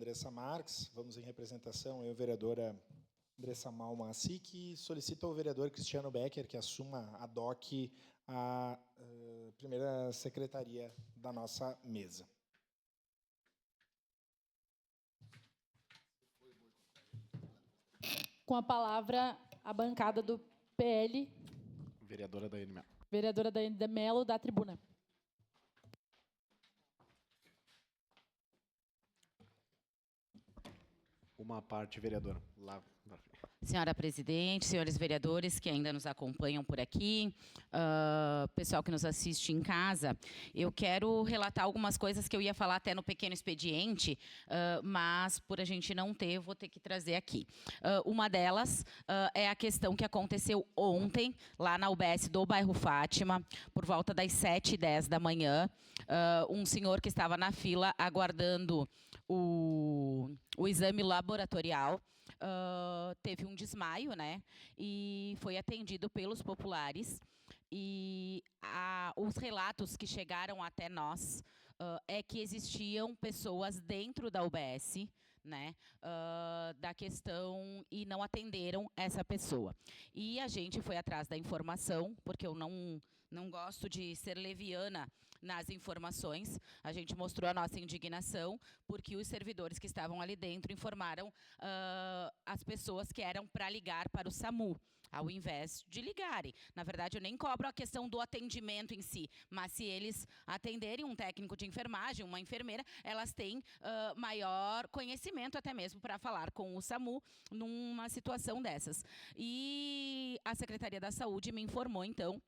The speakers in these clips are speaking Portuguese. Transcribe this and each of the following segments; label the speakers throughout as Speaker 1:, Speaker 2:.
Speaker 1: Andressa Marques. Vamos em representação, eu, vereadora Andressa Malmassi, que solicita ao vereador Cristiano Becker que assuma ad hoc a primeira secretaria da nossa mesa.
Speaker 2: Com a palavra, a bancada do PL.
Speaker 3: Vereadora Daiane Mello.
Speaker 2: Vereadora Daiane Mello, da tribuna.
Speaker 3: Uma parte, vereadora. Lá.
Speaker 4: Senhora presidente, senhores vereadores que ainda nos acompanham por aqui, pessoal que nos assiste em casa, eu quero relatar algumas coisas que eu ia falar até no pequeno expediente, mas por a gente não ter, eu vou ter que trazer aqui. Uma delas é a questão que aconteceu ontem, lá na UBS do bairro Fátima, por volta das 7h10 da manhã, um senhor que estava na fila aguardando o exame laboratorial, teve um desmaio, né? E foi atendido pelos populares. E os relatos que chegaram até nós é que existiam pessoas dentro da UBS, né, da questão, e não atenderam essa pessoa. E a gente foi atrás da informação, porque eu não gosto de ser leviana nas informações. A gente mostrou a nossa indignação, porque os servidores que estavam ali dentro informaram as pessoas que eram para ligar para o SAMU, ao invés de ligarem. Na verdade, eu nem cobro a questão do atendimento em si, mas se eles atenderem um técnico de enfermagem, uma enfermeira, elas têm maior conhecimento até mesmo para falar com o SAMU numa situação dessas. E a Secretaria da Saúde me informou, então,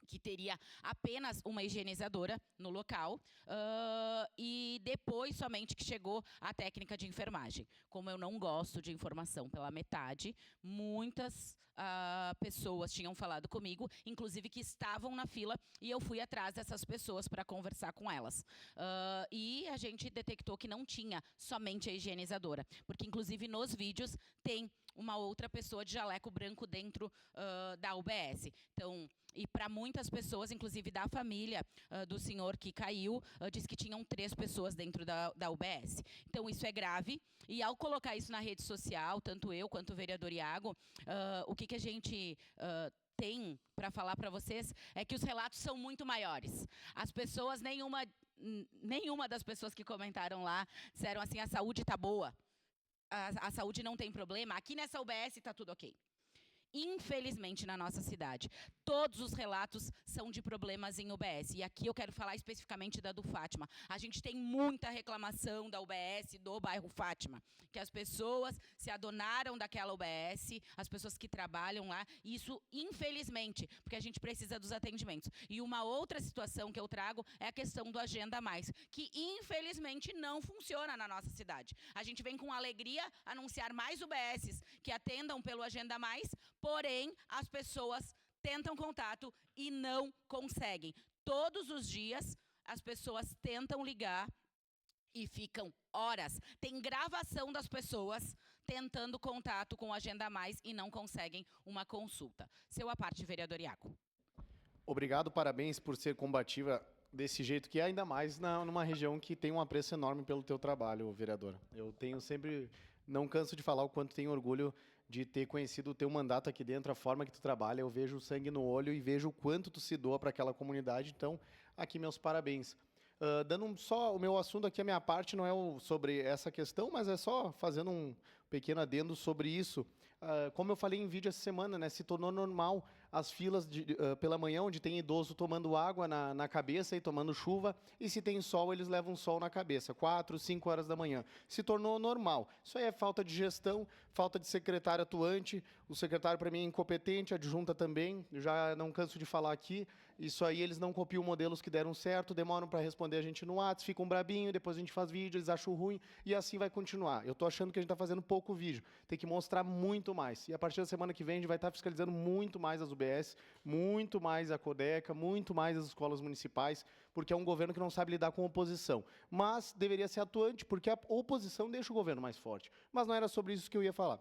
Speaker 4: que teria apenas uma higienizadora no local, e depois somente que chegou a técnica de enfermagem. Como eu não gosto de informação pela metade, muitas pessoas tinham falado comigo, inclusive que estavam na fila, e eu fui atrás dessas pessoas para conversar com elas. E a gente detectou que não tinha somente a higienizadora, porque inclusive nos vídeos tem uma outra pessoa de jaleco branco dentro da UBS. Então, e para muitas pessoas, inclusive da família do senhor que caiu, diz que tinham 3 pessoas dentro da UBS. Então, isso é grave. E ao colocar isso na rede social, tanto eu quanto o vereador Iago, o que a gente tem para falar para vocês é que os relatos são muito maiores. As pessoas, nenhuma das pessoas que comentaram lá disseram assim, a saúde está boa. A saúde não tem problema, aqui nessa UBS está tudo ok. Infelizmente, na nossa cidade, todos os relatos são de problemas em UBS. E aqui eu quero falar especificamente da do Fátima. A gente tem muita reclamação da UBS do bairro Fátima, que as pessoas se adonaram daquela UBS, as pessoas que trabalham lá, e isso, infelizmente, porque a gente precisa dos atendimentos. E uma outra situação que eu trago é a questão do Agenda Mais, que, infelizmente, não funciona na nossa cidade. A gente vem com alegria anunciar mais UBSs que atendam pelo Agenda Mais, porém, as pessoas tentam contato e não conseguem. Todos os dias, as pessoas tentam ligar e ficam horas. Tem gravação das pessoas tentando contato com o Agenda Mais e não conseguem uma consulta. Seu à parte, vereador Iago.
Speaker 3: Obrigado, parabéns por ser combativa desse jeito, que é ainda mais numa região que tem um apreço enorme pelo teu trabalho, vereadora. Eu tenho sempre, não canso de falar o quanto tenho orgulho de ter conhecido o teu mandato aqui dentro, a forma que tu trabalha, eu vejo o sangue no olho e vejo o quanto tu se doa para aquela comunidade, então, aqui meus parabéns. Dando só o meu assunto aqui, a minha parte não é sobre essa questão, mas é só fazendo um pequeno adendo sobre isso. Como eu falei em vídeo essa semana, né, se tornou normal as filas pela manhã, onde tem idoso tomando água na cabeça e tomando chuva, e se tem sol, eles levam sol na cabeça, 4, 5 horas da manhã. Se tornou normal. Isso aí é falta de gestão, falta de secretário atuante, o secretário, para mim, é incompetente, a adjunta também, eu já não canso de falar aqui, isso aí eles não copiam modelos que deram certo, demoram para responder a gente no WhatsApp, ficam brabinho, depois a gente faz vídeo, eles acham ruim, e assim vai continuar. Eu estou achando que a gente está fazendo pouco vídeo, tem que mostrar muito mais. E a partir da semana que vem, a gente vai estar fiscalizando muito mais as UBS, muito mais a Codeca, muito mais as escolas municipais, porque é um governo que não sabe lidar com oposição. Mas deveria ser atuante, porque a oposição deixa o governo mais forte. Mas não era sobre isso que eu ia falar.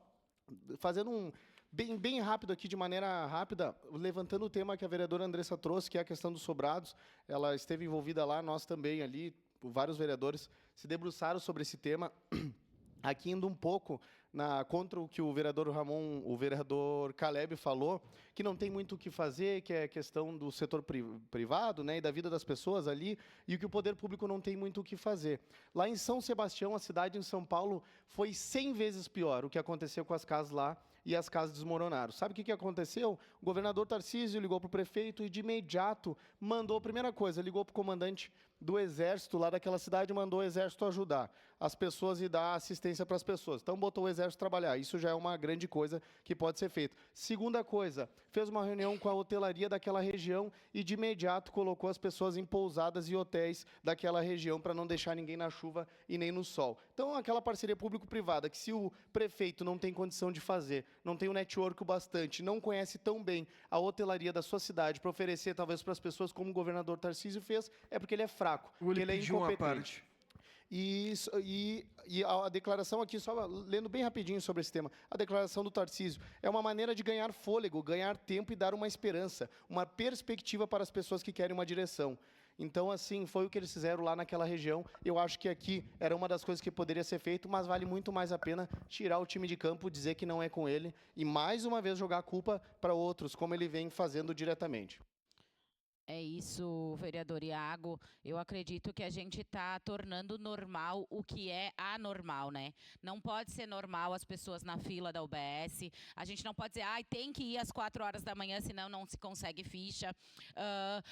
Speaker 3: Fazendo um bem rápido aqui, de maneira rápida, levantando o tema que a vereadora Andressa trouxe, que é a questão dos sobrados. Ela esteve envolvida lá, nós também ali, vários vereadores se debruçaram sobre esse tema. aqui indo um pouco contra o que o vereador Caleb falou, que não tem muito o que fazer, que é questão do setor privado, né, e da vida das pessoas ali, e que o poder público não tem muito o que fazer. Lá em São Sebastião, a cidade em São Paulo, foi 100 vezes pior o que aconteceu com as casas lá, e as casas desmoronaram. Sabe o que aconteceu? O governador Tarcísio ligou para o prefeito e, de imediato, mandou, a primeira coisa, ligou para o comandante do Exército lá daquela cidade e mandou o Exército ajudar as pessoas e dar assistência para as pessoas. Então, botou o Exército trabalhar. Isso já é uma grande coisa que pode ser feita. Segunda coisa, fez uma reunião com a hotelaria daquela região e, de imediato, colocou as pessoas em pousadas e hotéis daquela região para não deixar ninguém na chuva e nem no sol. Então, aquela parceria público-privada que, se o prefeito não tem condição de fazer, não tem o network o bastante, não conhece tão bem a hotelaria da sua cidade para oferecer, talvez, para as pessoas, como o governador Tarcísio fez, é porque ele é fraco, porque ele é incompetente. E a declaração aqui, só lendo bem rapidinho sobre esse tema, a declaração do Tarcísio é uma maneira de ganhar fôlego, ganhar tempo e dar uma esperança, uma perspectiva para as pessoas que querem uma direção. Então, assim, foi o que eles fizeram lá naquela região. Eu acho que aqui era uma das coisas que poderia ser feito, mas vale muito mais a pena tirar o time de campo, dizer que não é com ele e, mais uma vez, jogar a culpa para outros, como ele vem fazendo diretamente.
Speaker 4: É isso, vereador Iago. Eu acredito que a gente está tornando normal o que é anormal, né? Não pode ser normal as pessoas na fila da UBS. A gente não pode dizer, tem que ir às 4 horas da manhã, senão não se consegue ficha.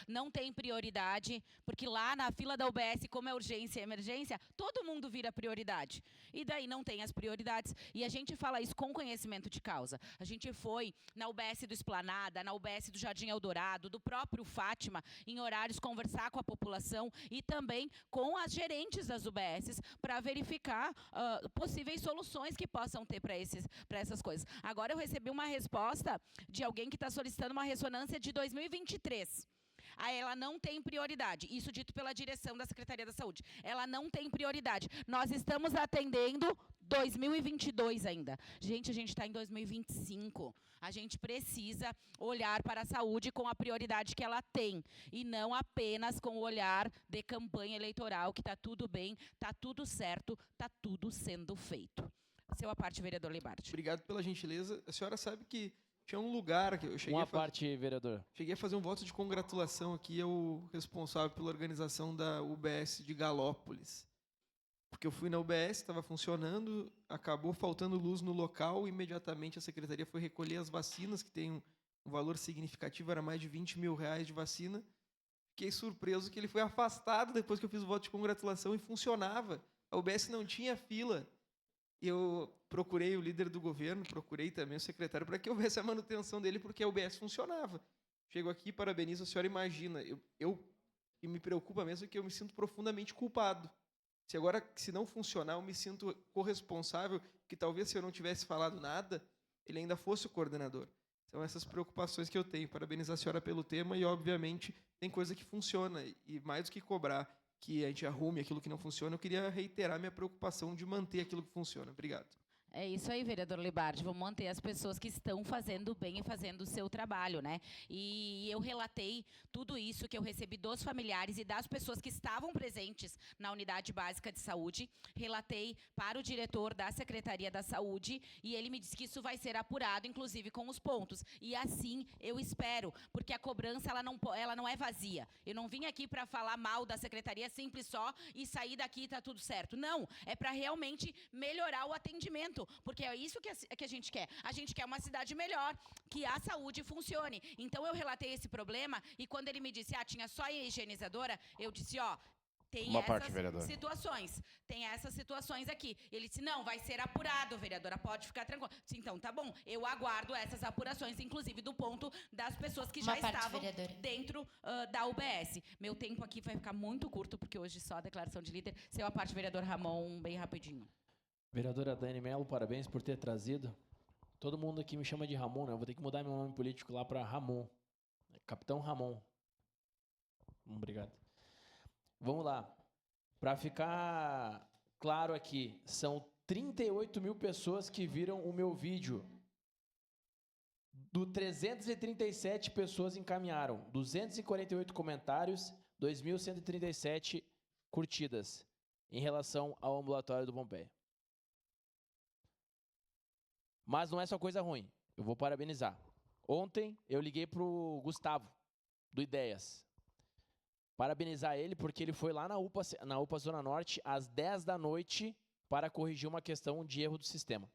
Speaker 4: Não tem prioridade, porque lá na fila da UBS, como é urgência e emergência, todo mundo vira prioridade. E daí não tem as prioridades. E a gente fala isso com conhecimento de causa. A gente foi na UBS do Esplanada, na UBS do Jardim Eldorado, do próprio Fátima, em horários, conversar com a população e também com as gerentes das UBSs para verificar possíveis soluções que possam ter para essas coisas. Agora eu recebi uma resposta de alguém que está solicitando uma ressonância de 2023. Ela não tem prioridade. Isso dito pela direção da Secretaria da Saúde. Ela não tem prioridade. Nós estamos atendendo 2022 ainda. Gente, a gente está em 2025. A gente precisa olhar para a saúde com a prioridade que ela tem. E não apenas com o olhar de campanha eleitoral, que está tudo bem, está tudo certo, está tudo sendo feito. Seu a parte, vereador Libardi.
Speaker 5: Obrigado pela gentileza. A senhora sabe que tinha um lugar que eu cheguei
Speaker 6: vereador.
Speaker 5: Cheguei a fazer um voto de congratulação aqui ao responsável pela organização da UBS de Galópolis. Porque eu fui na UBS, estava funcionando, acabou faltando luz no local, imediatamente a secretaria foi recolher as vacinas, que tem um valor significativo, era mais de R$20 mil de vacina. Fiquei surpreso que ele foi afastado depois que eu fiz o voto de congratulação e funcionava. A UBS não tinha fila. Eu procurei o líder do governo, procurei também o secretário para que houvesse a manutenção dele, porque a UBS funcionava. Chego aqui, parabenizo, a senhora imagina. E me preocupa mesmo que eu me sinto profundamente culpado. Se não funcionar, eu me sinto corresponsável, que talvez se eu não tivesse falado nada, ele ainda fosse o coordenador. São essas preocupações que eu tenho. Parabenizar a senhora pelo tema e, obviamente, tem coisa que funciona. E mais do que cobrar que a gente arrume aquilo que não funciona, eu queria reiterar minha preocupação de manter aquilo que funciona. Obrigado.
Speaker 4: É isso aí, vereador Libardi. Vamos manter as pessoas que estão fazendo bem e fazendo o seu trabalho, né? E eu relatei tudo isso que eu recebi dos familiares e das pessoas que estavam presentes na unidade básica de saúde. Relatei para o diretor da Secretaria da Saúde e ele me disse que isso vai ser apurado, inclusive com os pontos. E assim eu espero, porque a cobrança ela não é vazia. Eu não vim aqui para falar mal da Secretaria simples só e sair daqui e está tudo certo. Não, é para realmente melhorar o atendimento. Porque é isso que a gente quer. A gente quer uma cidade melhor, que a saúde funcione. Então, eu relatei esse problema e quando ele me disse, tinha só a higienizadora, eu disse, tem situações. Tem essas situações aqui. Ele disse, não, vai ser apurado, vereadora, pode ficar tranquila. Disse, então, tá bom, eu aguardo essas apurações, inclusive do ponto das pessoas que já estavam dentro da UBS. Meu tempo aqui vai ficar muito curto, porque hoje só a declaração de líder. Seu a parte, vereador Ramon, bem rapidinho.
Speaker 6: Vereadora Dani Mello, parabéns por ter trazido. Todo mundo aqui me chama de Ramon, né? Eu vou ter que mudar meu nome político lá para Ramon. Capitão Ramon. Obrigado. Vamos lá. Para ficar claro aqui, são 38 mil pessoas que viram o meu vídeo. 337 pessoas encaminharam. 248 comentários, 2.137 curtidas em relação ao ambulatório do Pompeia. Mas não é só coisa ruim. Eu vou parabenizar. Ontem eu liguei para o Gustavo, do Ideias. Parabenizar ele porque ele foi lá na UPA Zona Norte às 10 da noite para corrigir uma questão de erro do sistema.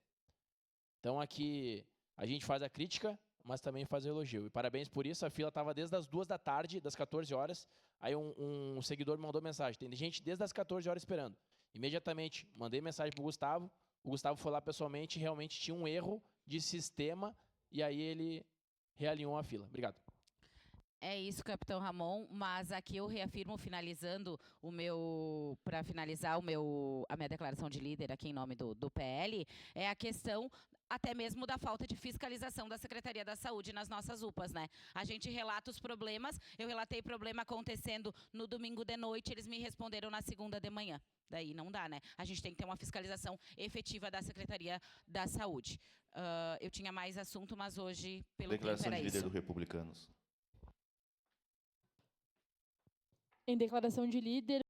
Speaker 6: Então aqui a gente faz a crítica, mas também faz o elogio. E parabéns por isso, a fila estava desde as 2 da tarde, das 14 horas. Aí um seguidor me mandou mensagem. Tem gente desde as 14 horas esperando. Imediatamente mandei mensagem para o Gustavo foi lá pessoalmente, realmente tinha um erro de sistema, e aí ele realinhou a fila. Obrigado.
Speaker 4: É isso, capitão Ramon, mas aqui eu reafirmo, finalizando para finalizar a minha declaração de líder aqui em nome do PL, é a questão até mesmo da falta de fiscalização da Secretaria da Saúde nas nossas UPAs, né? A gente relata os problemas, eu relatei problema acontecendo no domingo de noite, eles me responderam na segunda de manhã. Daí não dá, né? A gente tem que ter uma fiscalização efetiva da Secretaria da Saúde. Eu tinha mais assunto, mas hoje, pelo tempo, era isso.
Speaker 7: Declaração de líder do Republicanos.
Speaker 2: Em declaração de líder,